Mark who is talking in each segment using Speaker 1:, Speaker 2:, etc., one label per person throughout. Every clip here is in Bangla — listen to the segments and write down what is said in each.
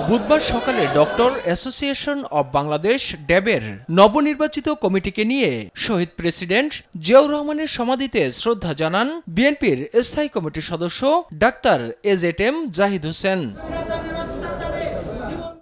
Speaker 1: বুধবার সকালে ডক্টর অ্যাসোসিয়েশন অব বাংলাদেশ ড্যাবের নবনির্বাচিত কমিটিকে নিয়ে শহীদ প্রেসিডেন্ট জিয়াউর রহমানের সমাধিতে শ্রদ্ধা জানান বিএনপির স্থায়ী কমিটির সদস্য ডাক্তার এজেটেম জাহিদ হোসেন।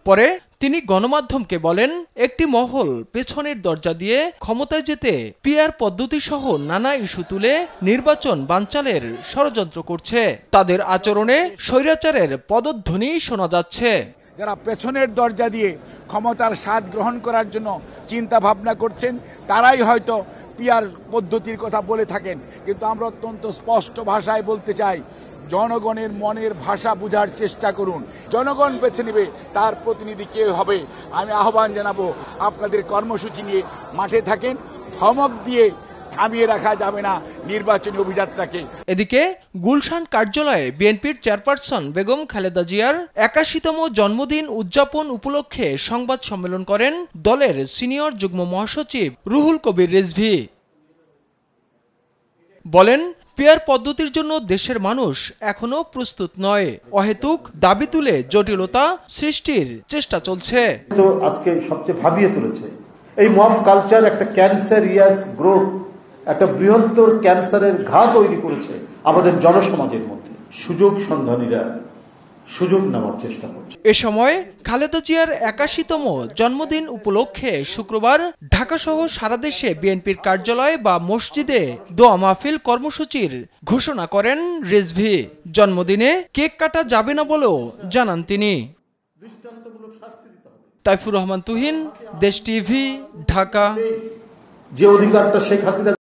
Speaker 1: পরে তিনি গণমাধ্যমকে বলেন, একটি মহল পেছনের দরজা দিয়ে ক্ষমতায় যেতে পিআর পদ্ধতি সহ নানা ইস্যু তুলে নির্বাচন বানচালের ষড়যন্ত্র করছে। তাদের আচরণে স্বৈরাচারের পদধ্বনি শোনা যাচ্ছে।
Speaker 2: যারা পেছনের দরজা দিয়ে ক্ষমতার স্বাদ গ্রহণ করার জন্য চিন্তা ভাবনা করছেন, তারাই হয়তো পিআর পদ্ধতির কথা বলে থাকেন, কিন্তু আমরা অত্যন্ত স্পষ্ট ভাষায় বলতে চাই, জনগণের মনের ভাষা বোঝার চেষ্টা করুন। জনগণ বেছে নেবে তার প্রতিনিধি কে হবে। আমি আহ্বান জানাবো, আপনাদের কর্মসূচি নিয়ে মাঠে থাকেন, ধমক দিয়ে থামিয়ে রাখা যাবে না নির্বাচনী অভিযাত্রাকে।
Speaker 1: এদিকে গুলশান কার্যালয়ে বিএনপির চেয়ারপারসন বেগম খালেদা জিয়ার ৮১তম জন্মদিন উদযাপন উপলক্ষে সংবাদ সম্মেলন করেন দলের সিনিয়র যুগ্ম মহাসচিব রুহুল কবির রিজভী। বলেন, পিআর পদ্ধতির জন্য দেশের মানুষ এখনো প্রস্তুত নয়। অহেতুক দাবি তুলে জটিলতা সৃষ্টির চেষ্টা চলছে।
Speaker 3: তো আজকে সবচেয়ে ভাবিয়ে তুলেছে এই মব কালচার, একটা ক্যান্সারিয়াস গ্রোথ, একটা বৃহত্তর ক্যান্সারের ঘা তৈরি করেছে আমাদের জনসমাজের মধ্যে। সুযোগ সন্ধানীরা সুযোগ নেওয়ার চেষ্টা করছে।
Speaker 1: এ সময় খালেদা জিয়ার ৮১তম জন্মদিন উপলক্ষে শুক্রবার ঢাকাসহ সারা দেশে বিএনপির কার্যালয় বা মসজিদে দোয়া মাহফিল কর্মসূচির ঘোষণা করেন রিজভী। জন্মদিনে কেক কাটা যাবে না বলেও জানান তিনি। তাইফুর রহমান তুহিন, দেশ টিভি, ঢাকা।
Speaker 3: যে অধিকারটা শেখ হাসিনা